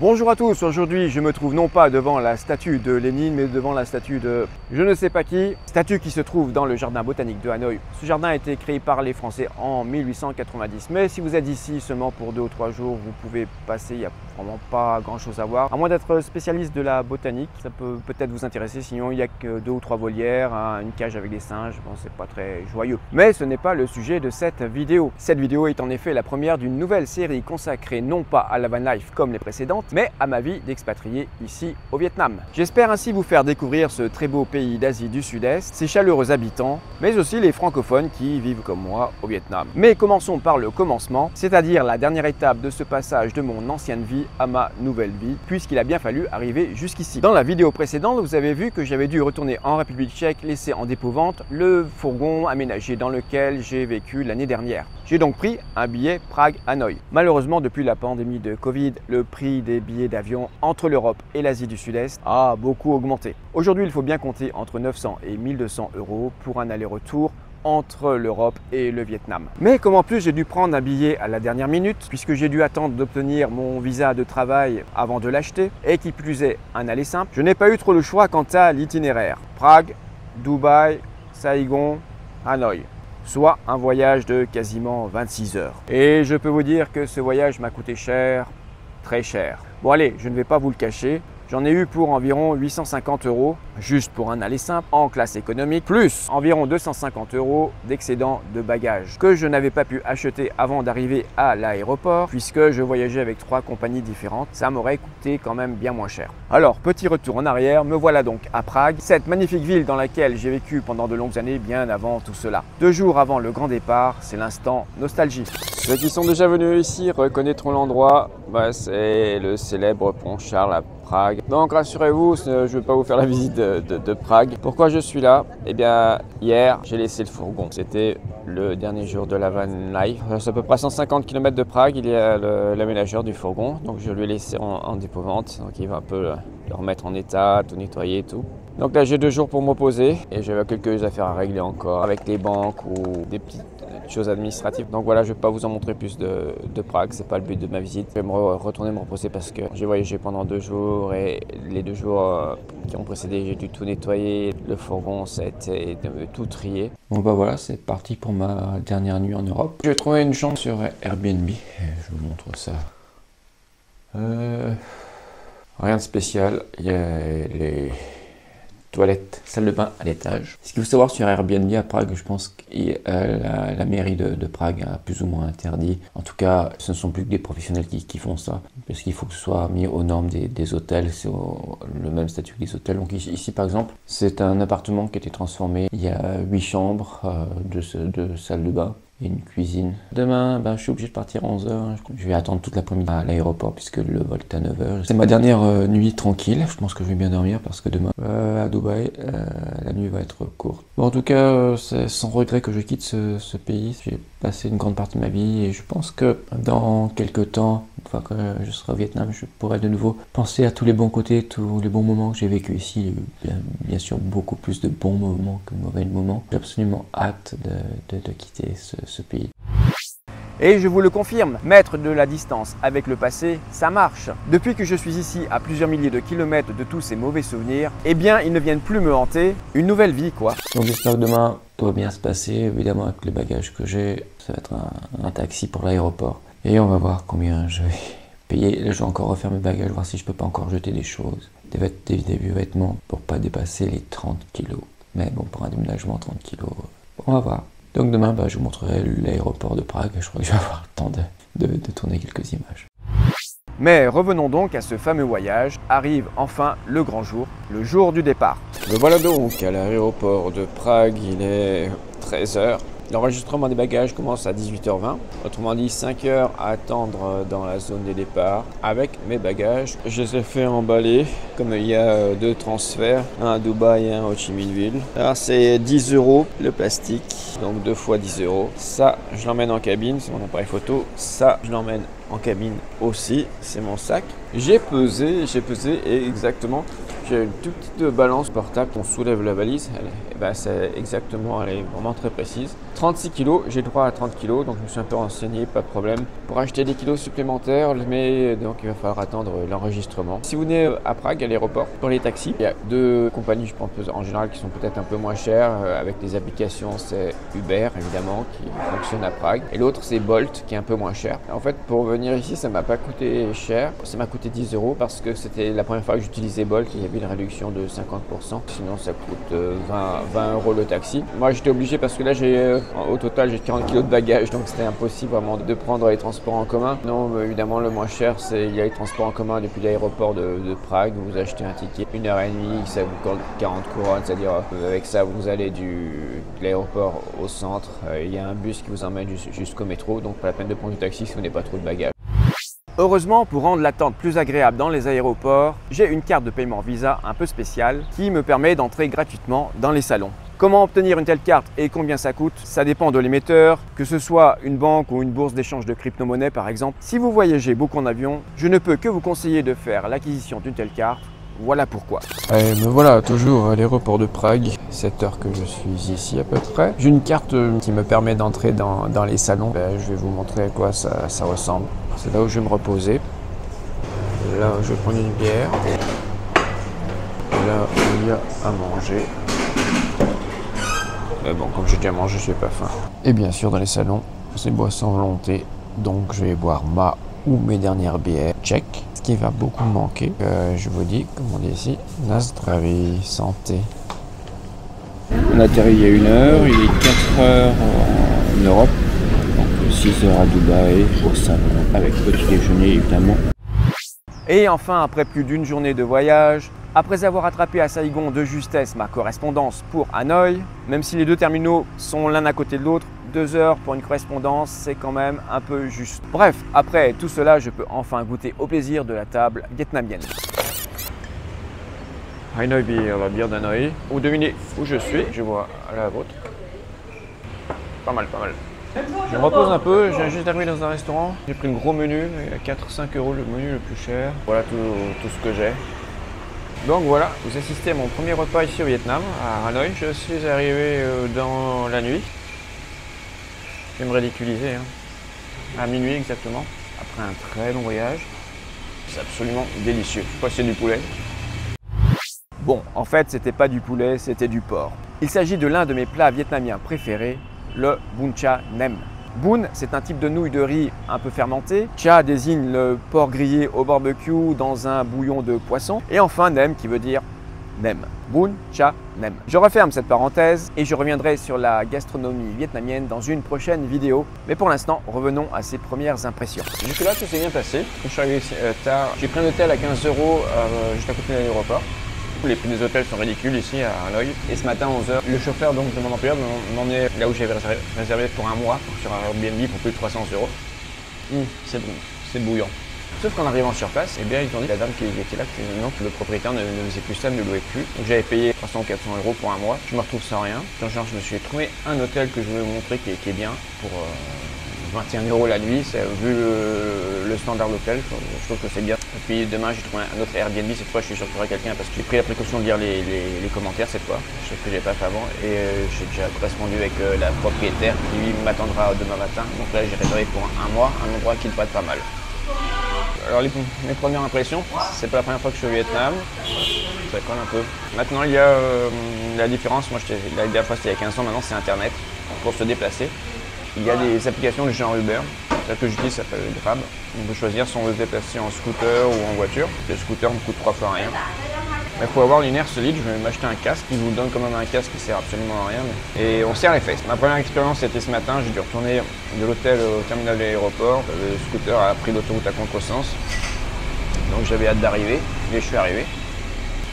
Bonjour à tous, aujourd'hui je me trouve non pas devant la statue de Lénine mais devant la statue de je ne sais pas qui, statue qui se trouve dans le jardin botanique de Hanoï. Ce jardin a été créé par les Français en 1890, mais si vous êtes ici seulement pour 2 ou 3 jours, vous pouvez passer, il n'y a vraiment pas grand chose à voir. À moins d'être spécialiste de la botanique, ça peut peut-être vous intéresser, sinon il n'y a que 2 ou 3 volières, une cage avec des singes, bon c'est pas très joyeux. Mais ce n'est pas le sujet de cette vidéo. Cette vidéo est en effet la première d'une nouvelle série consacrée non pas à la van life comme les précédentes, mais à ma vie d'expatrié ici au Vietnam. J'espère ainsi vous faire découvrir ce très beau pays d'Asie du Sud-Est, ses chaleureux habitants, mais aussi les francophones qui vivent comme moi au Vietnam. Mais commençons par le commencement, c'est-à-dire la dernière étape de ce passage de mon ancienne vie à ma nouvelle vie, puisqu'il a bien fallu arriver jusqu'ici. Dans la vidéo précédente, vous avez vu que j'avais dû retourner en République tchèque, laisser en dépôt-vente le fourgon aménagé dans lequel j'ai vécu l'année dernière. J'ai donc pris un billet Prague-Hanoï. Malheureusement, depuis la pandémie de Covid, le prix des billets d'avion entre l'Europe et l'Asie du Sud-Est a beaucoup augmenté. Aujourd'hui, il faut bien compter entre 900 et 1200 € pour un aller-retour entre l'Europe et le Vietnam. Mais comme en plus j'ai dû prendre un billet à la dernière minute, puisque j'ai dû attendre d'obtenir mon visa de travail avant de l'acheter, et qui plus est un aller simple, je n'ai pas eu trop le choix quant à l'itinéraire. Prague, Dubaï, Saigon, Hanoï. Soit un voyage de quasiment 26 heures. Et je peux vous dire que ce voyage m'a coûté cher, très cher. Bon allez, je ne vais pas vous le cacher, j'en ai eu pour environ 850 € juste pour un aller simple en classe économique, plus environ 250 € d'excédent de bagages que je n'avais pas pu acheter avant d'arriver à l'aéroport puisque je voyageais avec 3 compagnies différentes. Ça m'aurait coûté quand même bien moins cher. Alors, petit retour en arrière, me voilà donc à Prague, cette magnifique ville dans laquelle j'ai vécu pendant de longues années bien avant tout cela. 2 jours avant le grand départ, c'est l'instant nostalgie. Ceux qui sont déjà venus ici reconnaîtront l'endroit, c'est le célèbre pont Charles à Prague. Donc rassurez-vous, je ne vais pas vous faire la visite de Prague. Pourquoi je suis là? Eh bien, hier, j'ai laissé le fourgon. C'était le dernier jour de la van life. C'est à peu près 150 km de Prague, il y a l'aménageur du fourgon. Donc je lui ai laissé en dépôt-vente. Donc il va un peu le remettre en état, tout nettoyer et tout. Donc là, j'ai 2 jours pour me reposer et j'avais quelques affaires à régler encore avec les banques ou des petites choses administratives. Donc voilà, je ne vais pas vous en montrer plus de Prague, c'est pas le but de ma visite. Je vais retourner me reposer parce que j'ai voyagé pendant 2 jours et les 2 jours qui ont précédé, j'ai dû tout nettoyer. Le fourgon, ça a été tout trié. Bon bah voilà, c'est parti pour ma dernière nuit en Europe. J'ai trouvé une chambre sur Airbnb, je vous montre ça. Rien de spécial, il y a les toilettes, salle de bain à l'étage. Ce qu'il faut savoir sur Airbnb à Prague, je pense que la mairie de Prague a plus ou moins interdit. En tout cas, ce ne sont plus que des professionnels qui font ça. Parce qu'il faut que ce soit mis aux normes des hôtels. C'est le même statut que les hôtels. Donc ici, par exemple, c'est un appartement qui a été transformé. Il y a 8 chambres, 2 salles de bain et une cuisine. Demain, je suis obligé de partir à 11h. Je vais attendre toute l'après-midi à l'aéroport puisque le vol est à 9h. C'est ma dernière nuit tranquille. Je pense que je vais bien dormir parce que demain, à Dubaï, la nuit va être courte. Bon, en tout cas, c'est sans regret que je quitte ce pays. J'ai passé une grande partie de ma vie et je pense que dans quelques temps, une fois que je serai au Vietnam, je pourrai de nouveau penser à tous les bons côtés, tous les bons moments que j'ai vécu ici. Bien sûr, beaucoup plus de bons moments que de mauvais moments. J'ai absolument hâte de quitter ce pays. Et je vous le confirme, mettre de la distance avec le passé, ça marche. Depuis que je suis ici à plusieurs milliers de kilomètres de tous ces mauvais souvenirs, eh bien ils ne viennent plus me hanter, une nouvelle vie quoi. Donc j'espère que demain tout va bien se passer, évidemment avec les bagages que j'ai, ça va être un taxi pour l'aéroport. Et on va voir combien je vais payer. Là je vais encore refaire mes bagages, voir si je peux pas encore jeter des choses, des vieux vêtements pour pas dépasser les 30 kilos. Mais bon, pour un déménagement, 30 kilos, on va voir. Donc demain, je vous montrerai l'aéroport de Prague. Je crois que je vais avoir le temps de tourner quelques images. Mais revenons donc à ce fameux voyage. Arrive enfin le grand jour, le jour du départ. Me voilà donc à l'aéroport de Prague, il est 13h. L'enregistrement des bagages commence à 18h20, autrement dit 5 heures à attendre dans la zone des départs avec mes bagages. Je les ai fait emballer, comme il y a 2 transferts, un à Dubaï et un à Ho Chi Minh Ville. Alors c'est 10 € le plastique, donc 2 fois 10 €. Ça, je l'emmène en cabine, c'est mon appareil photo. Ça, je l'emmène en cabine aussi, c'est mon sac. J'ai pesé et exactement, j'ai une toute petite balance portable, on soulève la valise, elle est bah, c'est exactement, elle est vraiment très précise. 36 kg, j'ai droit à 30 kg, donc je me suis un peu renseigné, pas de problème. Pour acheter des kilos supplémentaires, mais donc il va falloir attendre l'enregistrement. Si vous venez à Prague, à l'aéroport, pour les taxis, il y a deux compagnies, je pense en général, qui sont peut-être un peu moins chères, avec des applications, c'est Uber évidemment, qui fonctionne à Prague, et l'autre c'est Bolt, qui est un peu moins cher. En fait, pour venir ici, ça m'a pas coûté cher, ça m'a coûté 10 € parce que c'était la première fois que j'utilisais Bolt, il y avait une réduction de 50%, sinon ça coûte 20 € le taxi. Moi j'étais obligé parce que là au total j'ai 40 kg de bagages, donc c'était impossible vraiment de prendre les transports en commun. Non, évidemment le moins cher, il y a les transports en commun depuis l'aéroport de Prague, vous achetez un ticket 1h30, ça vous coûte 40 couronnes, c'est-à-dire avec ça vous allez de l'aéroport au centre, il y a un bus qui vous emmène jusqu'au métro, donc pas la peine de prendre du taxi si vous n'avez pas trop de bagages. Heureusement, pour rendre l'attente plus agréable dans les aéroports, j'ai une carte de paiement Visa un peu spéciale qui me permet d'entrer gratuitement dans les salons. Comment obtenir une telle carte et combien ça coûte? Ça dépend de l'émetteur, que ce soit une banque ou une bourse d'échange de crypto-monnaies par exemple. Si vous voyagez beaucoup en avion, je ne peux que vous conseiller de faire l'acquisition d'une telle carte. Voilà pourquoi. Me voilà toujours à l'aéroport de Prague, 7 heures que je suis ici à peu près. J'ai une carte qui me permet d'entrer dans les salons. Je vais vous montrer à quoi ça ressemble. C'est là où je vais me reposer. Là où je vais prendre une bière. Là où il y a à manger. Mais bon, comme j'ai déjà mangé, je n'ai pas faim. Et bien sûr, dans les salons, c'est boisson volonté. Donc je vais boire ma ou mes dernières bières. Check. Ce qui va beaucoup me manquer, je vous dis, comme on dit ici, Nazdravi, santé. On atterrit il y a 1 heure, il est 4 heures en Europe, donc 6 heures à Dubaï, au salon, avec petit déjeuner évidemment. Et enfin, après plus d'une journée de voyage, après avoir attrapé à Saigon de justesse ma correspondance pour Hanoï, même si les deux terminaux sont l'un à côté de l'autre, 2 heures pour une correspondance, c'est quand même un peu juste. Bref, après tout cela, je peux enfin goûter au plaisir de la table vietnamienne. Hanoï Beer, la bière d'Hanoï. Vous devinez où je suis, je vois à la vôtre. Pas mal, pas mal. Je me repose un peu, je viens juste d'arriver dans un restaurant. J'ai pris un gros menu, il y a 4-5 € le menu le plus cher. Voilà tout ce que j'ai. Donc voilà, vous assistez à mon premier repas ici au Vietnam, à Hanoï. Je suis arrivé dans la nuit. Je vais me ridiculiser, à minuit exactement, après un très long voyage. C'est absolument délicieux. Je sais pas si c'est du poulet. Bon, en fait, c'était pas du poulet, c'était du porc. Il s'agit de l'un de mes plats vietnamiens préférés, le bun cha nem. Bun, c'est un type de nouille de riz un peu fermentée. Cha désigne le porc grillé au barbecue dans un bouillon de poisson. Et enfin, nem qui veut dire nem. Bun cha nem. Je referme cette parenthèse et je reviendrai sur la gastronomie vietnamienne dans une prochaine vidéo. Mais pour l'instant, revenons à ces premières impressions. Jusque-là, tout s'est bien passé. Quand je suis arrivé tard, j'ai pris un hôtel à 15 € juste à côté de l'aéroport. Les prix des hôtels sont ridicules ici à Hanoï. Et ce matin, à 11 h, le chauffeur donc, de mon employeur m'a emmené là où j'avais réservé pour un mois sur un Airbnb pour plus de 300 €. C'est bouillant. Sauf qu'en arrivant sur place, eh bien, ils ont dit, la dame qui était là, que le propriétaire ne faisait plus ça, ne louait plus. Donc j'avais payé 300 ou 400 € pour un mois. Je me retrouve sans rien. Donc, genre, je me suis trouvé un hôtel que je voulais vous montrer qui est bien pour 21 € la nuit. Vu le standard de l'hôtel, je trouve que c'est bien. Et puis demain, j'ai trouvé un autre Airbnb. Cette fois, je suis sûr qu'il y aura quelqu'un parce que j'ai pris la précaution de lire les commentaires cette fois, chose que j'ai pas fait avant. Et j'ai déjà correspondu avec la propriétaire qui m'attendra demain matin. Donc là, j'ai réservé pour un mois, un endroit qui me paraît pas mal. Alors mes premières impressions, c'est pas la première fois que je suis au Vietnam, ça colle un peu. Maintenant il y a la différence, moi la dernière fois c'était il y a 15 ans, maintenant c'est internet pour se déplacer. Il y a des applications du genre Uber, celle que j'utilise s'appelle Grab. On peut choisir si on veut se déplacer en scooter ou en voiture. Le scooter me coûte 3 fois rien. Mais il faut avoir une air solide, je vais m'acheter un casque, ils vous donnent quand même un casque qui sert absolument à rien. Et on serre les fesses. Ma première expérience c'était ce matin, j'ai dû retourner de l'hôtel au terminal de l'aéroport. Le scooter a pris l'autoroute à contresens. Donc j'avais hâte d'arriver, mais je suis arrivé.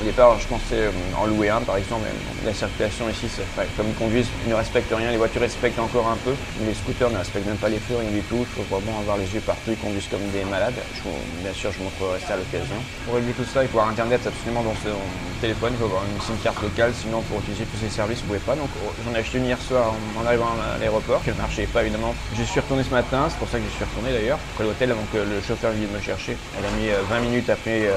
Au départ, je pensais en louer un par exemple, mais la circulation ici, comme ils conduisent, ils ne respectent rien, les voitures respectent encore un peu, mais les scooters ne respectent même pas les feux, rien du tout, il faut vraiment avoir les yeux partout, ils conduisent comme des malades. Bien sûr, je montrerai ça à l'occasion. Pour régler tout ça, il faut avoir internet absolument dans son téléphone, il faut avoir une SIM carte locale, sinon pour utiliser tous ces services, vous ne pouvez pas. Donc j'en ai acheté une hier soir en arrivant à l'aéroport, qui ne marchait pas évidemment. J'y suis retourné ce matin, c'est pour ça que j'y suis retourné d'ailleurs, après l'hôtel avant que le chauffeur vienne me chercher. Elle a mis 20 minutes après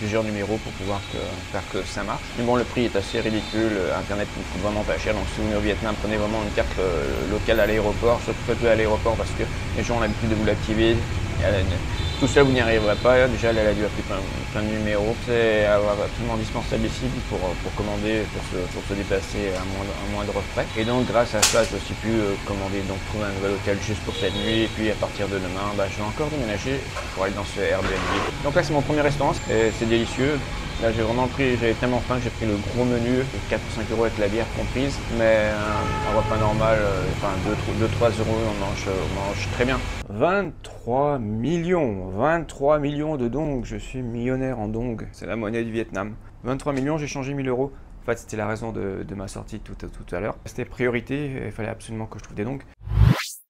plusieurs numéros pour pouvoir que faire que ça marche. Mais bon, le prix est assez ridicule, Internet ne coûte vraiment pas cher, donc si vous venez au Vietnam, prenez vraiment une carte locale à l'aéroport, surtout faites-le à l'aéroport parce que les gens ont l'habitude de vous l'activer. Tout seul, vous n'y arriverez pas. Déjà, elle a dû appeler plein de numéros. C'est absolument indispensable ici pour commander, pour se déplacer à moindre frais. Et donc, grâce à ça, j'ai aussi pu commander, donc trouver un nouvel hôtel juste pour cette nuit. Et puis, à partir de demain, je vais encore déménager pour aller dans ce Airbnb. Donc là, c'est mon premier restaurant. Et c'est délicieux. Là, j'ai vraiment pris, j'avais tellement faim que j'ai pris le gros menu, 4 ou 5 € avec la bière comprise. Mais un repas normal, enfin 2-3 €, on mange très bien. 23 millions de dong, je suis millionnaire en dong. C'est la monnaie du Vietnam. 23 millions, j'ai changé 1000 €. En fait, c'était la raison de ma sortie tout à l'heure. C'était priorité, il fallait absolument que je trouve des dongs.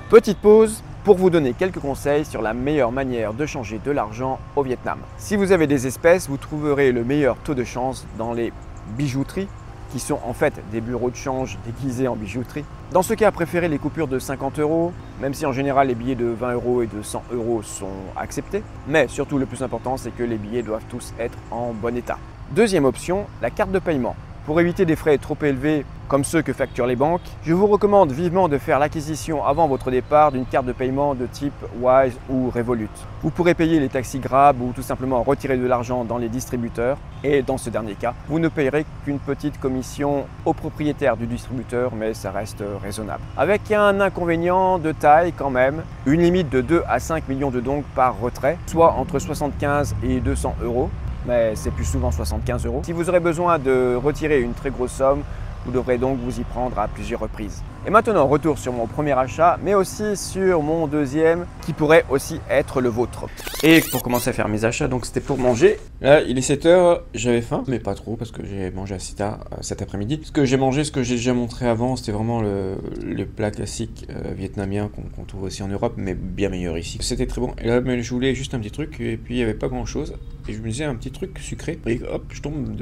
Petite pause pour vous donner quelques conseils sur la meilleure manière de changer de l'argent au Vietnam. Si vous avez des espèces, vous trouverez le meilleur taux de change dans les bijouteries, qui sont en fait des bureaux de change déguisés en bijouterie. Dans ce cas, préférez les coupures de 50 €, même si en général les billets de 20 € et de 100 € sont acceptés. Mais surtout, le plus important, c'est que les billets doivent tous être en bon état. Deuxième option, la carte de paiement. Pour éviter des frais trop élevés comme ceux que facturent les banques, je vous recommande vivement de faire l'acquisition avant votre départ d'une carte de paiement de type Wise ou Revolut. Vous pourrez payer les taxis Grab ou tout simplement retirer de l'argent dans les distributeurs et dans ce dernier cas, vous ne payerez qu'une petite commission au propriétaire du distributeur, mais ça reste raisonnable. Avec un inconvénient de taille quand même, une limite de 2 à 5 millions de dongs par retrait, soit entre 75 et 200 €. Mais c'est plus souvent 75 €. Si vous aurez besoin de retirer une très grosse somme, vous devrez donc vous y prendre à plusieurs reprises. Et maintenant, retour sur mon premier achat, mais aussi sur mon deuxième, qui pourrait aussi être le vôtre. Et pour commencer à faire mes achats, donc c'était pour manger. Là, il est 7 h, j'avais faim, mais pas trop, parce que j'ai mangé assez tard cet après-midi. Ce que j'ai mangé, ce que j'ai déjà montré avant, c'était vraiment le plat classique vietnamien qu'on trouve aussi en Europe, mais bien meilleur ici. C'était très bon. Et là, mais je voulais juste un petit truc, et puis il n'y avait pas grand-chose. Et je me disais un petit truc sucré. Et hop, je tombe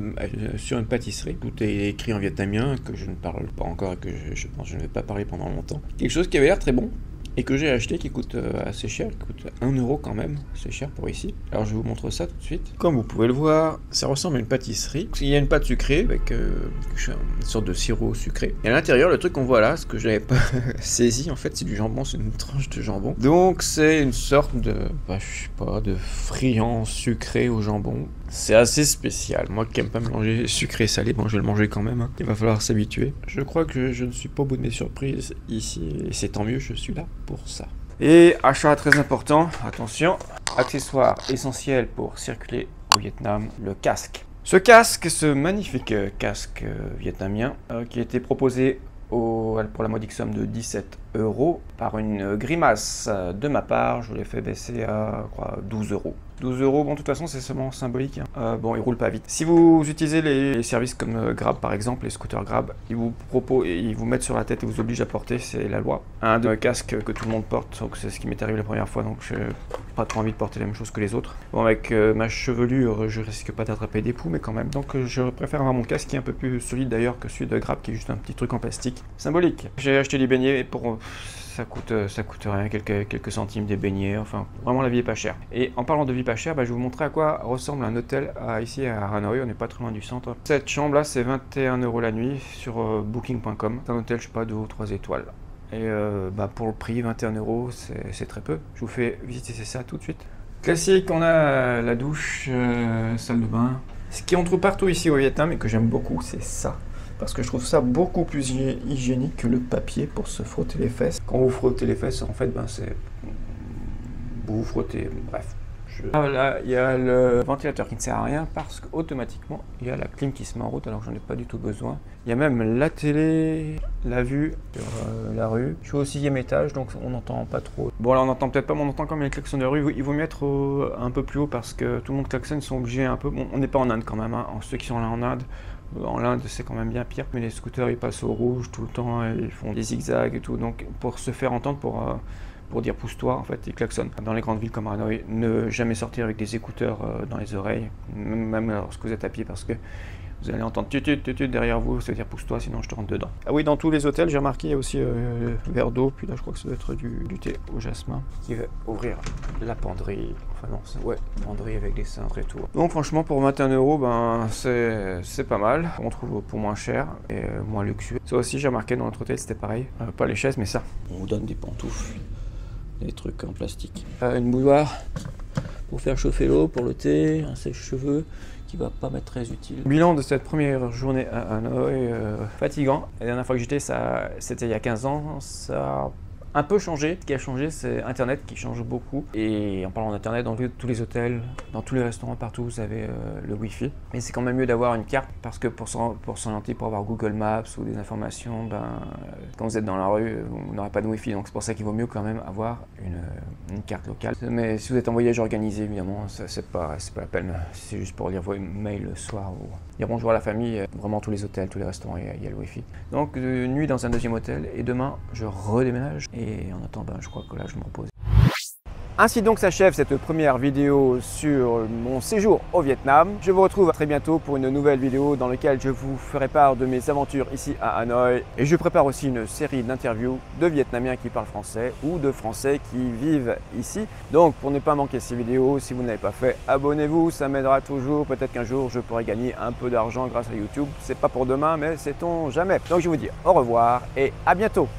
sur une pâtisserie. Tout est écrit en vietnamien, que je ne parle pas encore et que je pense que je ne vais pas parler pendant longtemps. Quelque chose qui avait l'air très bon et que j'ai acheté, qui coûte assez cher, qui coûte 1 € quand même, c'est cher pour ici. Alors je vous montre ça tout de suite. Comme vous pouvez le voir, ça ressemble à une pâtisserie. Il y a une pâte sucrée avec une sorte de sirop sucré. Et à l'intérieur, le truc qu'on voit là, ce que j'avais pas saisi, en fait, c'est du jambon, c'est une tranche de jambon. Donc c'est une sorte de, je sais pas, de friand sucré au jambon. C'est assez spécial. Moi qui aime pas mélanger sucré et salé, bon, je vais le manger quand même, hein. Il va falloir s'habituer. Je crois que je ne suis pas au bout de mes surprises ici, et c'est tant mieux, je suis là pour ça. Et achat très important, attention, accessoire essentiel pour circuler au Vietnam, le casque. Ce casque, ce magnifique casque vietnamien, qui a été proposé pour la modique somme de 17 € par une grimace de ma part, je l'ai fait baisser à 12 €. 12 €, bon de toute façon c'est seulement symbolique, hein. Bon, il roule pas vite. Si vous utilisez les services comme Grab par exemple, les scooters Grab, ils vous mettent sur la tête et vous obligent à porter, c'est la loi. Un de casque que tout le monde porte, donc c'est ce qui m'est arrivé la première fois, donc j'ai pas trop envie de porter la même chose que les autres. Bon, avec ma chevelure, je risque pas d'attraper des poux, mais quand même, donc je préfère avoir mon casque qui est un peu plus solide d'ailleurs que celui de Grab qui est juste un petit truc en plastique symbolique. J'ai acheté des beignets pour... Ça coûte rien, quelques centimes des beignets, enfin vraiment la vie est pas chère. Et en parlant de vie pas chère, je vais vous montrer à quoi ressemble un hôtel ici à Hanoi, on n'est pas très loin du centre. Cette chambre là c'est 21 € la nuit sur booking.com. C'est un hôtel, je sais pas, 2 ou 3 étoiles. Et pour le prix, 21 €, c'est très peu. Je vous fais visiter ça tout de suite. Classique, on a la douche, salle de bain. Ce qu'on trouve partout ici au Vietnam et que j'aime beaucoup, c'est ça. Parce que je trouve ça beaucoup plus hygiénique que le papier pour se frotter les fesses. Quand vous frottez les fesses, en fait, c'est... Vous vous frottez, bref. Là, il y a le ventilateur qui ne sert à rien parce qu'automatiquement, il y a la clim qui se met en route alors que j'en ai pas du tout besoin. Il y a même la télé, la vue sur la rue. Je suis au 6e étage, donc on n'entend pas trop. Bon, là, on n'entend peut-être pas, mais on entend quand même les klaxons de rue. Il vaut mieux être un peu plus haut parce que tout le monde klaxonne, ils sont obligés un peu... Bon, on n'est pas en Inde quand même, hein. Ceux qui sont là en Inde, c'est quand même bien pire. Mais les scooters, ils passent au rouge tout le temps, et ils font des zigzags et tout. Donc, pour se faire entendre, pour dire pousse-toi, en fait, ils klaxonnent. Dans les grandes villes comme Hanoi, ne jamais sortir avec des écouteurs dans les oreilles, même lorsque vous êtes à pied, parce que Vous allez entendre tutut derrière vous, ça veut dire pousse-toi sinon je te rentre dedans. Ah oui, dans tous les hôtels, j'ai remarqué, il y a aussi verre d'eau, puis là je crois que ça doit être du thé au jasmin qui va ouvrir la penderie. Enfin non, ouais, penderie avec des cintres et tout. Donc franchement pour 21 €, ben c'est pas mal. On trouve pour moins cher et moins luxueux. Ça aussi j'ai remarqué dans notre hôtel, c'était pareil. Pas les chaises mais ça. On vous donne des pantoufles, des trucs en plastique. Une bouilloire pour faire chauffer l'eau, pour le thé, un sèche-cheveux qui va pas m'être très utile. Bilan de cette première journée à Hanoï, fatigant. La dernière fois que j'étais, c'était il y a 15 ans, ça a un peu changé. Ce qui a changé, c'est Internet qui change beaucoup. Et en parlant d'Internet, dans tous les hôtels, dans tous les restaurants, partout, vous avez le Wi-Fi. Mais c'est quand même mieux d'avoir une carte parce que pour s'orienter, pour avoir Google Maps ou des informations, quand vous êtes dans la rue, vous n'aurez pas de Wi-Fi. Donc c'est pour ça qu'il vaut mieux quand même avoir une carte locale. Mais si vous êtes en voyage organisé, évidemment, c'est pas la peine. C'est juste pour lire vos mails le soir ou dire bonjour à la famille. Vraiment, tous les hôtels, tous les restaurants, il y a le Wi-Fi. Donc, nuit dans un deuxième hôtel et demain, je redéménage. Et en attendant, je crois que là, je me repose. Ainsi donc s'achève cette première vidéo sur mon séjour au Vietnam. Je vous retrouve très bientôt pour une nouvelle vidéo dans laquelle je vous ferai part de mes aventures ici à Hanoï. Et je prépare aussi une série d'interviews de Vietnamiens qui parlent français ou de Français qui vivent ici. Donc pour ne pas manquer ces vidéos, si vous ne l'avez pas fait, abonnez-vous, ça m'aidera toujours. Peut-être qu'un jour je pourrai gagner un peu d'argent grâce à YouTube. C'est pas pour demain, mais sait-on jamais. Donc je vous dis au revoir et à bientôt.